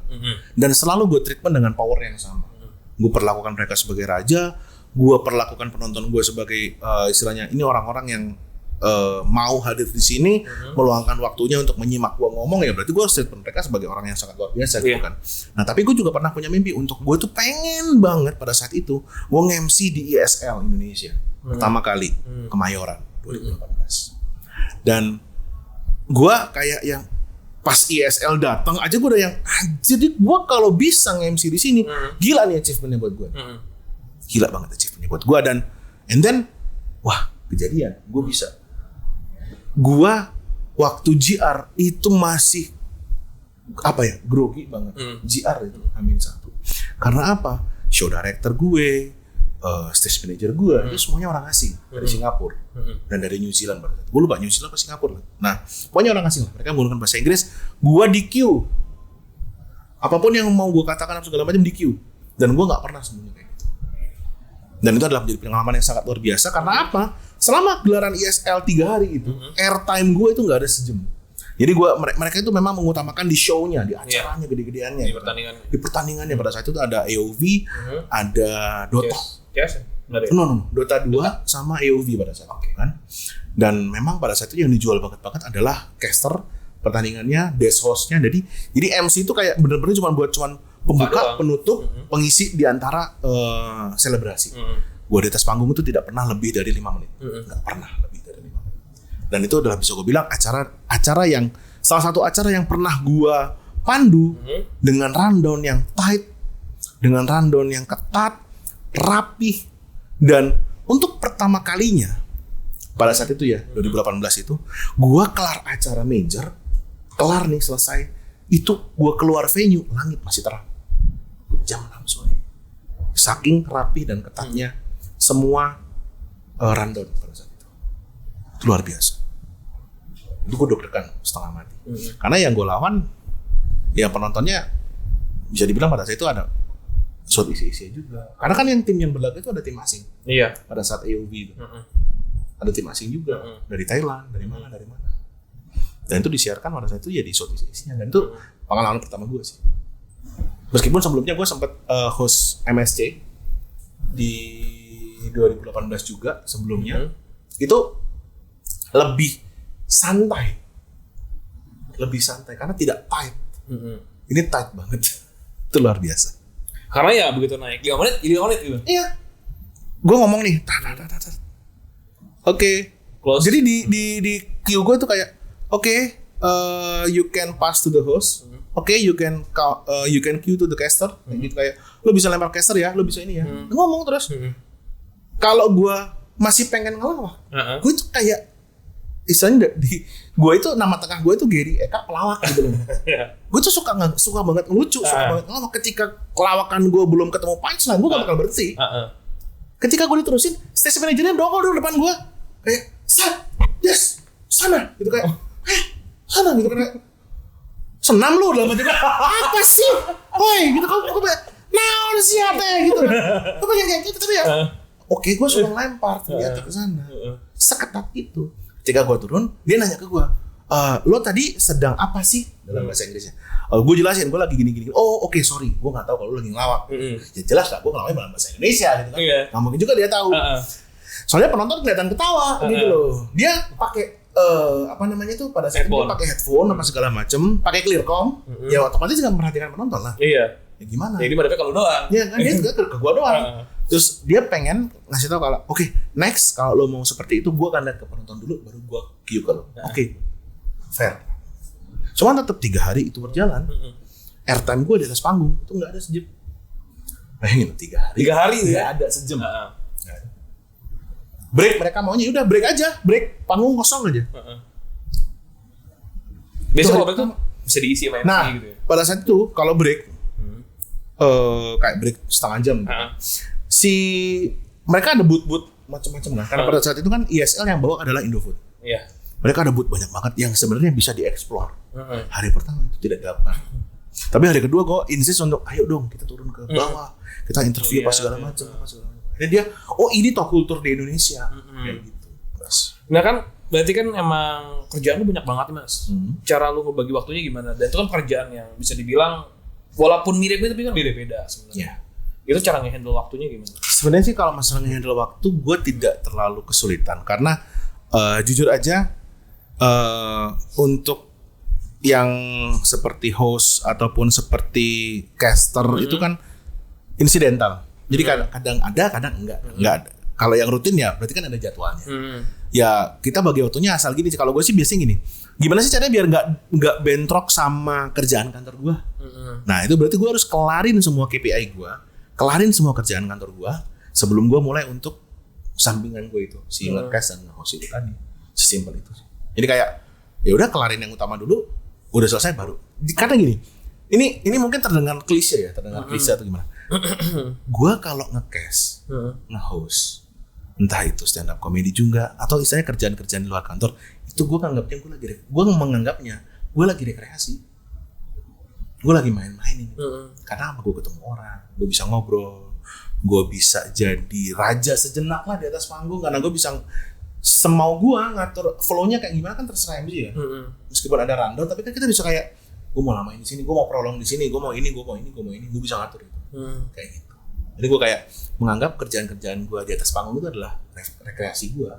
Dan selalu gue treatment dengan power yang sama. Gue perlakukan mereka sebagai raja, gue perlakukan penonton gue sebagai istilahnya ini orang-orang yang mau hadir di sini, meluangkan waktunya untuk menyimak gue ngomong, ya berarti gue treatment mereka sebagai orang yang sangat luar biasa gitu kan. Nah tapi gue juga pernah punya mimpi untuk gue tuh pengen banget pada saat itu gue nge-MC di ISL Indonesia pertama kali Kemayoran 2018. Dan gue kayak yang pas ISL datang aja gue udah yang jadi gue kalau bisa nge-MC di sini gila nih achievementnya buat gue. Gila banget achievementnya buat gue. Dan and then wah kejadian gue bisa. Gue waktu GR itu masih grogi banget. GR itu Amin 1. Karena apa? Show director gue, stage manager gue itu semuanya orang asing dari Singapura dan dari New Zealand. Gue lupa New Zealand atau Singapura. Nah, pokoknya orang asing lah. Mereka menggunakan bahasa Inggris. Gue di queue. Apapun yang mau gue katakan segala macam di queue. Dan gue nggak pernah sembunyi kayak gitu. Dan itu adalah menjadi pengalaman yang sangat luar biasa. Karena apa? Selama gelaran ISL 3 hari itu, airtime gue itu nggak ada sejam. Jadi mereka itu memang mengutamakan di show-nya, di acaranya, gede-gedeannya. Di pertandingannya pada saat itu ada AOV, ada Dota. No. Dota 2 sama AOV pada saat itu kan. Dan memang pada saat itu yang dijual banget adalah caster pertandingannya, desk host-nya. Jadi MC itu kayak bener-bener cuma pembuka, penutup, pengisi di antara selebrasi. Gue di atas panggung itu tidak pernah lebih dari 5 menit. Nggak pernah lebih dari 5 menit. Dan itu adalah bisa gue bilang acara yang salah satu acara yang pernah gue pandu dengan rundown yang tight, dengan rundown yang ketat, rapih. Dan untuk pertama kalinya pada saat itu ya 2018 itu gue kelar acara major, kelar nih selesai, itu gue keluar venue langit masih terang jam 6 sore. Saking rapih dan ketatnya semua rundown pada saat itu. Luar biasa. Itu gue deg-degan setengah mati. Karena yang gue lawan ya penontonnya bisa dibilang pada saat itu ada shot isi-isi juga. Karena kan yang tim yang berlaga itu ada tim asing. Iya. Pada saat AOV itu. Ada tim asing juga dari Thailand, dari mana. Dan itu disiarkan pada saat itu ya di shot isi-isinya. Dan itu pengalaman pertama gue sih. Meskipun sebelumnya gue sempat host MSC di 2018 juga sebelumnya. itu lebih santai karena tidak tight. Ini tight banget. Itu luar biasa. Karena ya begitu naik 5 menit gitu. Iya. Gue ngomong nih. Oke. Close. Jadi di queue gue tuh kayak you can pass to the host. You can queue to the caster. Gitu kayak lo bisa lempar caster ya, lo bisa ini ya. Ngomong terus. Kalau gue masih pengen ngelawak, gue tuh kayak istilahnya gue itu nama tengah gue itu Gary Eka pelawak gitu loh. Gue tuh suka banget ngelucu, suka banget ngelawak. Ketika kelawakan gue belum ketemu punchline, gue gak bakal berhenti. Ketika gue diterusin, stage manajernya dongol dulu depan gue, kayak sana gitu kayak, sana gitu kayak, senam lu dalam hati gue, apa sih, woi gitu kamu kayak, naon siapa gitu, gue pengen kayak gitu tapi ya, oke gue suruh lempar ternyata ke sana, seketat itu. Ketika gue turun, dia nanya ke gue, lo tadi sedang apa sih dalam bahasa Inggrisnya? Gue jelasin, gue lagi gini-gini. Oh oke, sorry, gue nggak tahu kalau lo lagi ngelawak. Ya jelas lah, gue ngelawaknya dalam bahasa Indonesia gitu kan. Nggak mungkin juga dia tahu. Soalnya penonton kelihatan ketawa gitu loh. Dia pakai apa namanya tuh pada saat itu dia pakai headphone apa segala macem, pakai clearcom. Ya otomatis nggak memperhatikan penonton lah. Iya. Ya gimana? Jadi pada kalau doang. Iya kan dia juga ke gue doang. Terus dia pengen ngasih tahu kalau next kalau lo mau seperti itu gue akan lihat ke penonton dulu baru gue cue ke lo. Fair. Cuma tetap 3 hari itu berjalan. Airtime gue di atas panggung itu nggak ada sejam. Bayangin 3 hari. 3 hari nggak ada sejam. Break mereka maunya udah break aja, break panggung kosong aja. Biasanya kalau break tuh bisa diisi sama MC gitu ya. Pada saat itu kalau break kayak break setengah jam mereka ada booth macam-macam lah. Karena pada saat itu kan ISL yang bawa adalah Indofood. Iya. Mereka ada booth banyak banget yang sebenarnya bisa dieksplor. Hari pertama itu tidak dilakukan. Tapi hari kedua gue insist untuk ayo dong kita turun ke bawah, kita interview apa segala macam. Dan dia, ini toh kultur di Indonesia. Kayak gitu. Nah kan berarti kan emang kerjaan lu banyak banget nih mas. Cara lu ngebagi waktunya gimana? Dan itu kan pekerjaan yang bisa dibilang walaupun mirip-mirip tapi kan beda-beda sebenarnya. Itu cara nge-handle waktunya gimana? Sebenarnya sih kalau masalah nge-handle waktu gue tidak terlalu kesulitan karena jujur aja untuk yang seperti host ataupun seperti caster itu kan insidental. Jadi kadang ada, kadang enggak ada. Kalau yang rutin ya berarti kan ada jadwalnya. Ya kita bagi waktunya asal gini. Kalau gue sih biasanya gini. Gimana sih caranya biar nggak bentrok sama kerjaan kantor gue? Nah itu berarti gue harus kelarin semua KPI gue, kelarin semua kerjaan kantor gue sebelum gue mulai untuk sampingan gue itu si ngecast dan host itu tadi. Sesimpel itu. Jadi kayak ya udah kelarin yang utama dulu, udah selesai baru. Karena gini, ini mungkin terdengar klise ya, klise atau gimana? Gua kalau nge-cast, nge-host, entah itu stand up comedy juga atau istilahnya kerjaan-kerjaan di luar kantor, itu gua menganggapnya gua lagi rekreasi. Gua lagi main-main ini. Karena apa? Gua ketemu orang, gua bisa ngobrol, gua bisa jadi raja sejenak lah di atas panggung karena gua bisa semau gua ngatur flow-nya kayak gimana kan terserah MC ya. Meskipun ada rundown tapi kan kita bisa kayak gue mau lamain di sini, gue mau prolong di sini, gue mau ini, gue bisa ngatur itu. Kayak gitu. Jadi gue kayak menganggap kerjaan-kerjaan gue di atas panggung itu adalah rekreasi gue.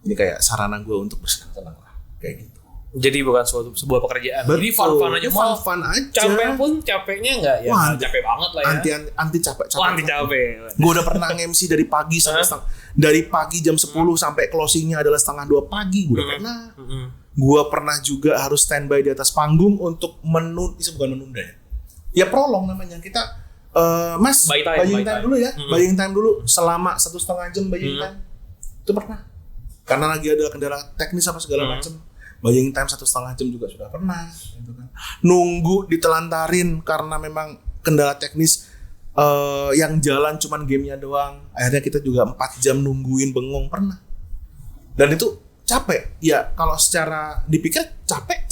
Ini kayak sarana gue untuk bersenang-senang lah, kayak gitu. Jadi bukan sebuah pekerjaan. Jadi fun aja. Fun aja. Capek pun capeknya nggak ya? Capek banget lah ya. Anti capek. Anti capek. Gue udah pernah MC dari pagi sampai dari pagi jam 10 sampai closingnya adalah 1:30 pagi. Gue udah pernah. Gue pernah juga harus standby di atas panggung untuk bukan menunda ya. Ya prolong namanya. Kita Mas, buying time dulu ya. Buying time dulu selama 1,5 jam buying time. Itu pernah. Karena lagi ada kendala teknis apa segala macam. Buying time 1,5 jam juga sudah pernah. Gitu kan. Nunggu ditelantarin karena memang kendala teknis yang jalan cuman gamenya doang. Akhirnya kita juga 4 jam nungguin bengong pernah. Dan itu capek. Ya kalau secara dipikir capek.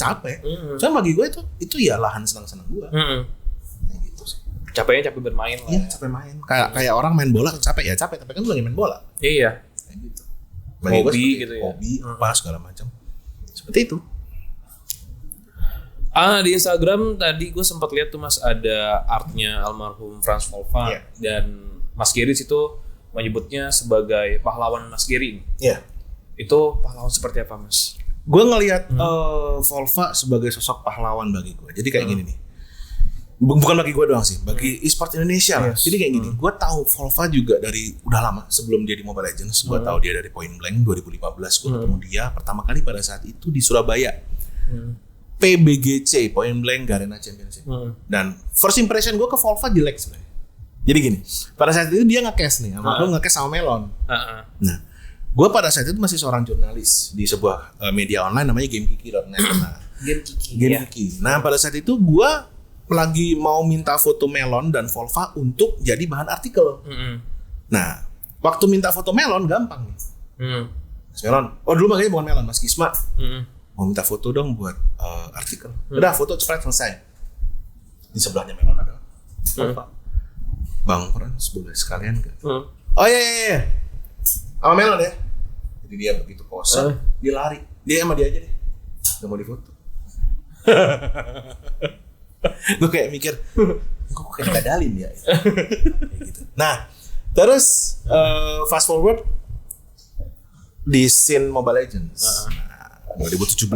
Soalnya bagi gue itu ya lahan senang-senang gue. Kayak gitu sih. Capeknya capek bermain lah. Iya, capek main. Kayak orang main bola capek, tapi kan gue lagi main bola. Iya. Kayak gitu. Bagi hobi gitu ya. Hobi, apa segala macam. Seperti itu. Di Instagram tadi gue sempat lihat tuh Mas ada artnya almarhum Franz Wolfgang dan Mas Gary itu menyebutnya sebagai pahlawan Mas Gary. Iya. Itu pahlawan seperti apa, Mas? Gue ngelihat Volva sebagai sosok pahlawan bagi gue. Jadi kayak gini nih. Bukan bagi gue doang sih, bagi e-sport Indonesia lah. Jadi kayak gini, gue tahu Volva juga dari udah lama sebelum dia di Mobile Legends. Gue tahu dia dari Point Blank 2015. Gue ketemu dia pertama kali pada saat itu di Surabaya. PBGC, Point Blank Garena Championship. Dan first impression gue ke Volva jelek sebenarnya. Jadi gini, pada saat itu dia nge-cast nih, gue nge-cast sama Melon. Nah, gue pada saat itu masih seorang jurnalis di sebuah media online namanya GameKiki.net. Nah, Game Kiki. Nah, pada saat itu gue lagi mau minta foto Melon dan Volva untuk jadi bahan artikel. Nah, waktu minta foto Melon gampang nih. Mas Melon, dulu makanya bukan Melon, Mas Kisma. Mau minta foto dong buat artikel. Udah, foto cepat selesai. Di sebelahnya Melon ada Volva. Bang Frans, boleh sekalian gak? Oh iya. Sama Melon ya. Jadi dia begitu pose, dia lari. Dia sama dia aja deh. Gak mau difoto. Gue kayak mikir, kok kayak kadalin ya. Gitu. Nah, terus fast forward di scene Mobile Legends. Nah, 2017,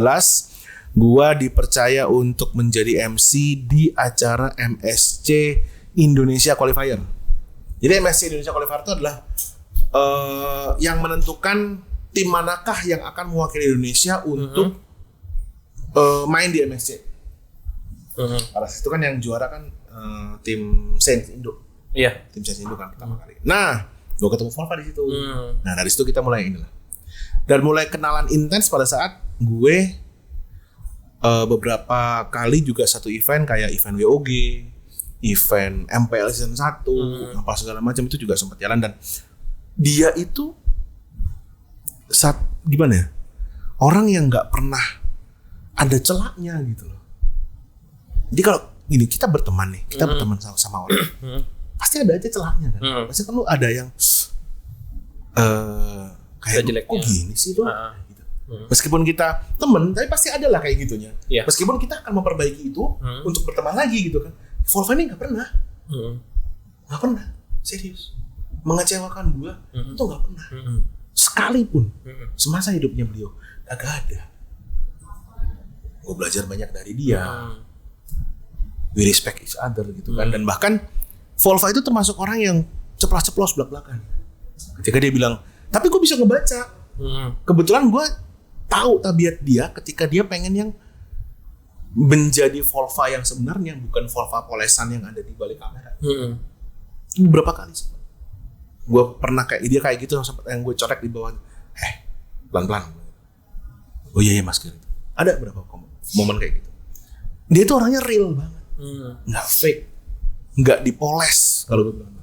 gua dipercaya untuk menjadi MC di acara MSC Indonesia Qualifier. Jadi MSC Indonesia Qualifier itu adalah yang menentukan tim manakah yang akan mewakili Indonesia untuk main di MSC. Pada saat itu kan yang juara kan tim Saints Indo. Iya. Tim Saints Indo kan pertama kali. Nah, gue ketemu Volva di situ. Nah, dari situ kita mulai inilah. Dan mulai kenalan intens pada saat gue beberapa kali juga satu event kayak event WOG, event MPL season 1, apa segala macam itu juga sempat jalan. Dan dia itu gimana ya? Orang yang nggak pernah ada celaknya gitu loh. Jadi kalau gini, kita berteman nih, kita berteman sama orang, pasti ada aja celahnya kan. Pasti kan lu ada yang kayak kok gini sih lu. Gitu. Meskipun kita temen, tapi pasti ada lah kayak gitunya. Meskipun kita akan memperbaiki itu untuk berteman lagi gitu kan. Volva ini nggak pernah, nggak pernah, serius mengecewakan gua itu nggak pernah, sekalipun semasa hidupnya beliau gak ada. Gue belajar banyak dari dia. We respect each other gitu kan. Dan bahkan Volva itu termasuk orang yang ceplas-ceplos belak-belakan. Ketika dia bilang, tapi gue bisa ngebaca. Kebetulan gue tahu tabiat dia ketika dia pengen yang menjadi Volva yang sebenarnya, bukan Volva polesan yang ada di balik kamera. Beberapa kali sih. Gue pernah kayak dia kayak gitu, sempat yang gue corek di bawah. Pelan-pelan. Oh iya mas gitu. Ada berapa momen kayak gitu. Dia itu orangnya real banget. Nggak fake, nggak dipoles kalau gue bilang.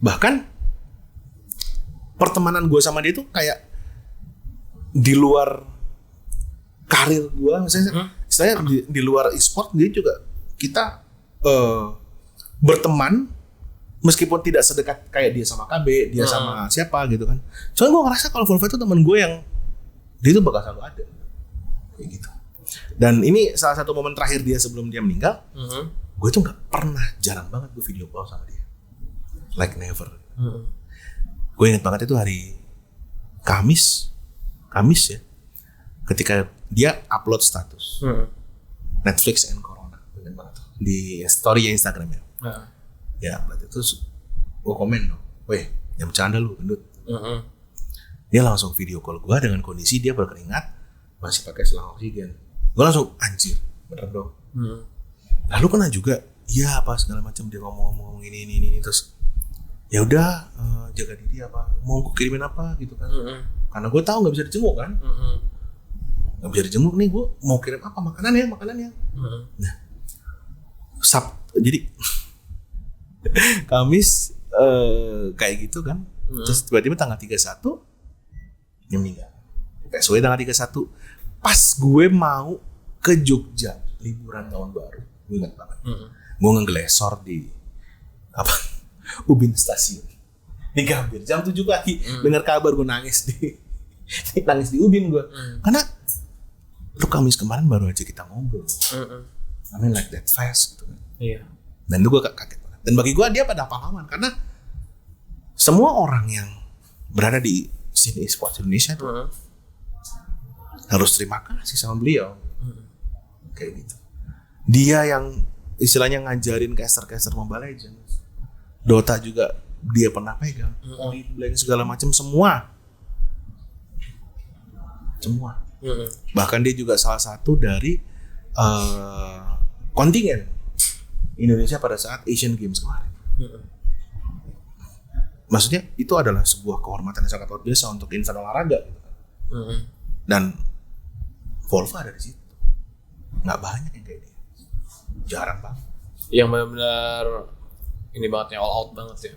Bahkan pertemanan gue sama dia itu kayak di luar karir gue, misalnya di luar e-sport dia juga kita berteman meskipun tidak sedekat kayak dia sama KB, dia sama siapa gitu kan. Soalnya gue ngerasa kalau Volva itu teman gue yang dia itu bakal selalu ada kayak gitu. Dan ini salah satu momen terakhir dia sebelum dia meninggal. Gue tuh nggak pernah, jarang banget gue video call sama dia, like never. Gue inget banget itu hari Kamis ya, ketika dia upload status Netflix and Corona, inget banget tuh, di story Instagram ya. Ya berarti itu gue komen dong, weh yang bercanda lu gendut. Dia langsung video call gue dengan kondisi dia berkeringat, masih pakai selang oksigen. Gue langsung anjir, bener dong. Lalu kena juga, iya apa segala macam, dia ngomong ini terus ya udah jaga diri apa, mau gue kirimin apa gitu kan. Karena gue tahu nggak bisa dijenguk kan, nggak bisa dijenguk nih, gue mau kirim apa makanannya. Nah, jadi Kamis kayak gitu kan, terus tiba-tiba tanggal 31 dia meninggal. PSW tanggal 31. Pas gue mau ke Jogja liburan tahun baru, gue ingat banget. Gue ngeglesor di Ubin Stasiun di Gambir jam 7 pagi. Dengar kabar gue nangis di Ubin gue. Karena lu Kamis kemarin baru aja kita ngobrol. I mean like that fast gitu kan. Iya. Dan itu gue kaget banget. Dan bagi gue dia pada pahlawan karena semua orang yang berada di scene e-sports Indonesia tuh harus terima kasih sama beliau. Kayak gitu. Dia yang istilahnya ngajarin caster Mobile Legends. Dota juga dia pernah pegang. Point Blank segala macam semua. Bahkan dia juga salah satu dari kontingen Indonesia pada saat Asian Games kemarin. Maksudnya itu adalah sebuah kehormatan yang sangat luar biasa untuk insan olahraga gitu kan. Dan Volva ada di situ. Nggak banyak yang kayak dia. Jarang banget. Yang benar-benar ini banget ya, all out banget ya.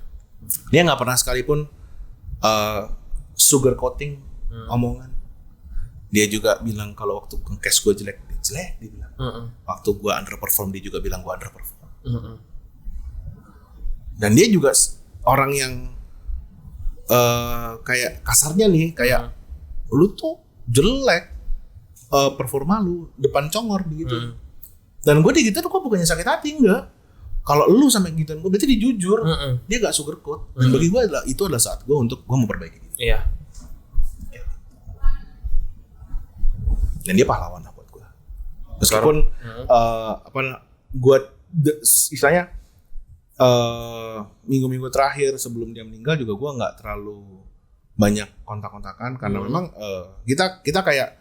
Dia nggak pernah sekalipun sugar coating omongan. Dia juga bilang kalau waktu nge-cast gue jelek dia bilang. Waktu gue underperform dia juga bilang gue underperform. Dan dia juga orang yang kayak kasarnya nih kayak lu tuh jelek performa lu depan congor gitu. Dan gue digituin gue bukannya sakit hati, enggak. Kalau lu sampai gituin gue berarti dia jujur. Dia gak sugarcoat. Dan bagi gue itu adalah saat gue untuk gue memperbaiki diri. Iya. Dan dia pahlawan lah buat gue. Meskipun gue istilahnya minggu-minggu terakhir sebelum dia meninggal juga gue nggak terlalu banyak kontak-kontakan karena memang kita kayak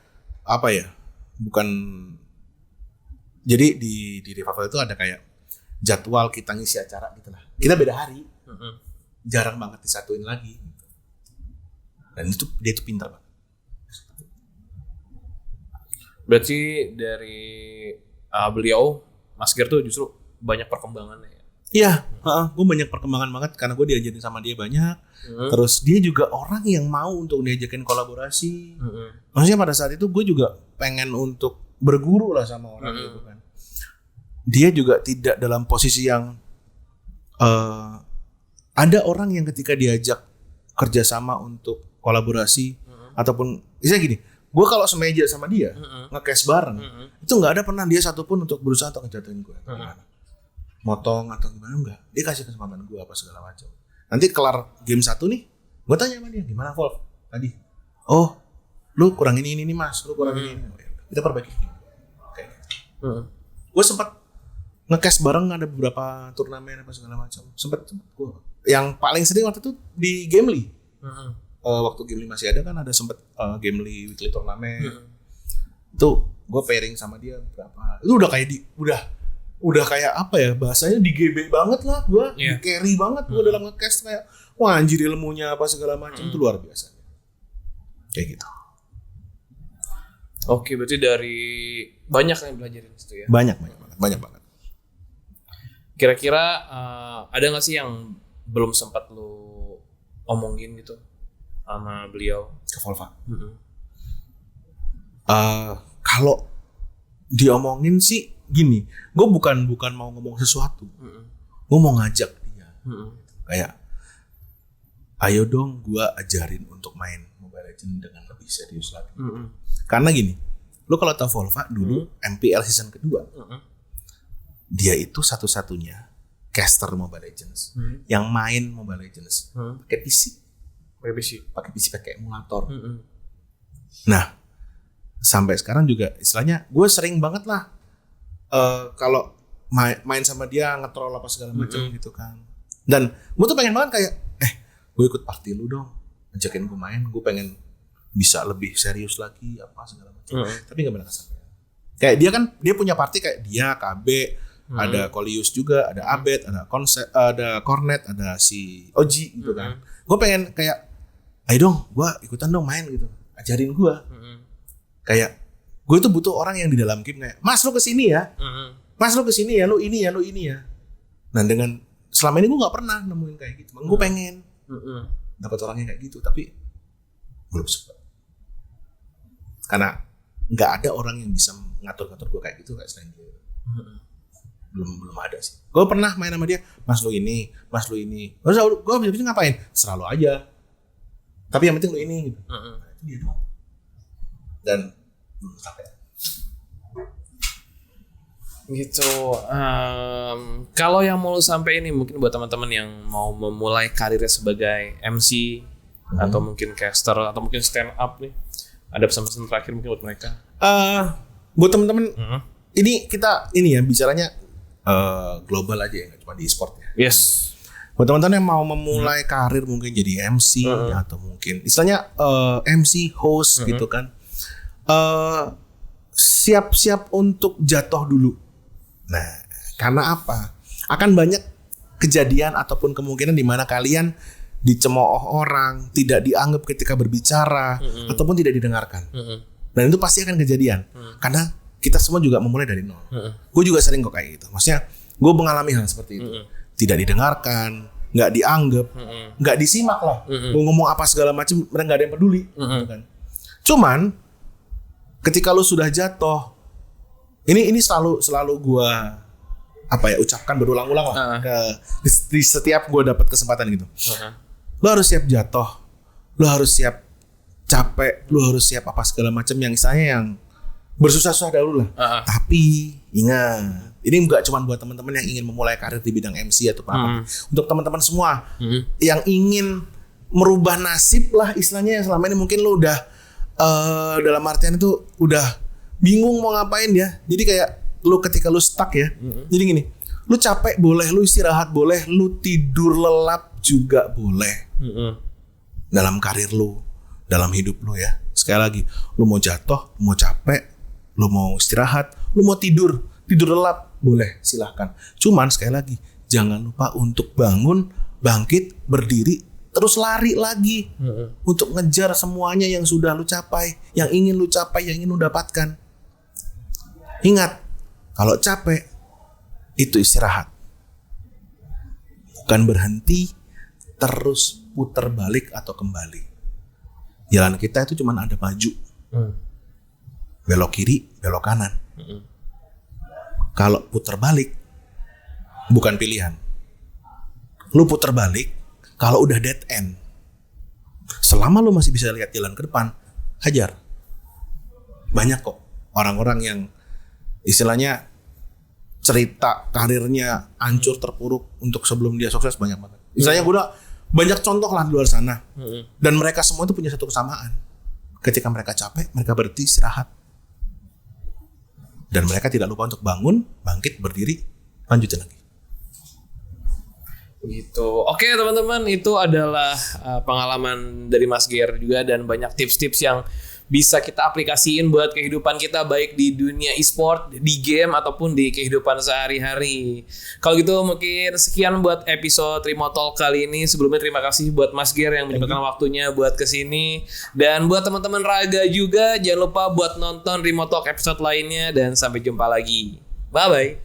apa ya, bukan, jadi di Revival itu ada kayak jadwal kita ngisi acara gitu lah, kita beda hari, jarang banget disatuin lagi gitu. Dan itu dia itu pintar banget. Berarti dari beliau Mas Ger tuh justru banyak perkembangannya ya? Iya, gue banyak perkembangan banget karena gue diajarin sama dia banyak. Terus dia juga orang yang mau untuk diajakin kolaborasi. Maksudnya pada saat itu gue juga pengen untuk berguru lah sama orang itu kan. Dia juga tidak dalam posisi yang ada orang yang ketika diajak kerjasama untuk kolaborasi ataupun misalnya gini, gue kalau semeja sama dia nge-cast bareng itu nggak ada pernah dia satupun untuk berusaha untuk ngejatuhin gue. Motong atau gimana, enggak. Dia kasih kesempatan gue apa segala macam. Nanti kelar game 1 nih, gue tanya sama dia, gimana Wolf tadi? Oh, lu kurang ini mas, lu kurang ini. Kita perbaiki. Kayak gitu. Gue sempat nge-cast bareng ada beberapa turnamen apa segala macam. Sempat gue. Yang paling sering waktu itu di Gamely. Waktu Gamely masih ada kan ada sempat Gamely weekly turnamen. Itu gue pairing sama dia berapa. Itu udah kayak udah kayak apa ya, bahasanya di GB banget lah gue, di carry banget gue dalam nge-cast kayak wah anjir ilmunya apa segala macam itu luar biasa. Kayak gitu. Oke, berarti dari banyak yang belajarin itu ya. Banyak banget. Kira-kira ada nggak sih yang belum sempat lu omongin gitu sama beliau Ke Volva. Kalau diomongin sih gini, gue bukan mau ngomong sesuatu, gue mau ngajak dia, kayak, ayo dong, gue ajarin untuk main Mobile Legends dengan lebih serius lagi. Karena gini, lo kalau tau Volva dulu MPL season kedua, dia itu satu-satunya caster Mobile Legends yang main Mobile Legends pakai PC, pakai emulator. Nah, sampai sekarang juga istilahnya gue sering banget lah. Kalau main sama dia nge-troll apa segala macam gitu kan. Dan gue tuh pengen banget kayak gue ikut party lu dong, ajakin gue main, gue pengen bisa lebih serius lagi apa segala macam. Tapi gak pernah kesampaian. Kayak dia kan, dia punya party kayak dia, KB, ada Kolius juga, ada Abed, ada Cornet, ada si Oji gitu kan. Gue pengen kayak ayo dong, gue ikutan dong main gitu, ajarin gue. Kayak gue tuh butuh orang yang di dalam game kayak, mas lu kesini ya, mas lu kesini ya, lu ini ya. Nah dengan selama ini gue nggak pernah nemuin kayak gitu. Gue pengen dapat orangnya kayak gitu, tapi belum sempat. Karena nggak ada orang yang bisa ngatur-ngatur gue kayak gitu kayak selain dia. Belum ada sih. Gue pernah main sama dia, mas lu ini. Terus gue bisa ngapain? Selalu aja. Tapi yang penting lu ini gitu. Nah, itu dia doang. Dan sampai gitu. Kalau yang mau lu sampai ini mungkin buat teman-teman yang mau memulai karirnya sebagai MC atau mungkin caster atau mungkin stand up nih, ada pesan-pesan terakhir mungkin buat mereka? Buat teman-teman, ini kita ya bicaranya global aja ya, nggak cuma di e-sport ya. Yes. Buat teman-teman yang mau memulai karir mungkin jadi MC atau mungkin istilahnya MC host gitu kan, siap-siap untuk jatuh dulu. Nah, karena apa? Akan banyak kejadian ataupun kemungkinan di mana kalian dicemooh orang, tidak dianggap ketika berbicara, ataupun tidak didengarkan. Dan itu pasti akan kejadian. Karena kita semua juga memulai dari nol. Gue juga sering kok kayak gitu. Maksudnya, gue mengalami hal seperti itu. Tidak didengarkan, nggak dianggap, nggak disimak lah. Gue ngomong apa segala macam, mereka nggak ada yang peduli. Gitu kan. Cuman, ketika lu sudah jatuh, ini selalu gue ucapkan berulang-ulang lah di setiap gue dapat kesempatan gitu. Lo harus siap jatuh, lo harus siap capek, lo harus siap apa segala macam yang istilahnya yang bersusah-susah dahulu lah. Tapi ingat, ini nggak cuma buat teman-teman yang ingin memulai karir di bidang MC atau apa. Untuk teman-teman semua yang ingin merubah nasib lah istilahnya, yang selama ini mungkin lo udah dalam artian itu udah bingung mau ngapain ya. Jadi kayak lu ketika lu stuck ya. Jadi gini, lu capek boleh, lu istirahat boleh, lu tidur lelap juga boleh. Dalam karir lu, dalam hidup lu ya. Sekali lagi, lu mau jatuh, mau capek, lu mau istirahat, lu mau tidur lelap boleh, silahkan. Cuman sekali lagi, jangan lupa untuk bangun, bangkit, berdiri, terus lari lagi untuk ngejar semuanya yang sudah lu capai, yang ingin lu capai, yang ingin lu dapatkan. Ingat, kalau capek, itu istirahat. Bukan berhenti, terus putar balik atau kembali. Jalan kita itu cuma ada maju. Belok kiri, belok kanan. Kalau putar balik, bukan pilihan. Lu putar balik, kalau udah dead end. Selama lu masih bisa lihat jalan ke depan, hajar. Banyak kok orang-orang yang istilahnya cerita karirnya hancur terpuruk untuk sebelum dia sukses banyak banget. Misalnya gue udah banyak contoh lah di luar sana. Dan mereka semua itu punya satu kesamaan. Ketika mereka capek, mereka berhenti istirahat. Dan mereka tidak lupa untuk bangun, bangkit, berdiri, lanjutin lagi. Gitu. Oke teman-teman, itu adalah pengalaman dari Mas Ger juga dan banyak tips-tips yang bisa kita aplikasiin buat kehidupan kita baik di dunia e-sport, di game ataupun di kehidupan sehari-hari. Kalau gitu mungkin sekian buat episode Remote Talk kali ini. Sebelumnya terima kasih buat Mas Ger yang menyempatkan waktunya buat kesini. Dan buat teman-teman Raga juga jangan lupa buat nonton Remote Talk episode lainnya dan sampai jumpa lagi. Bye bye.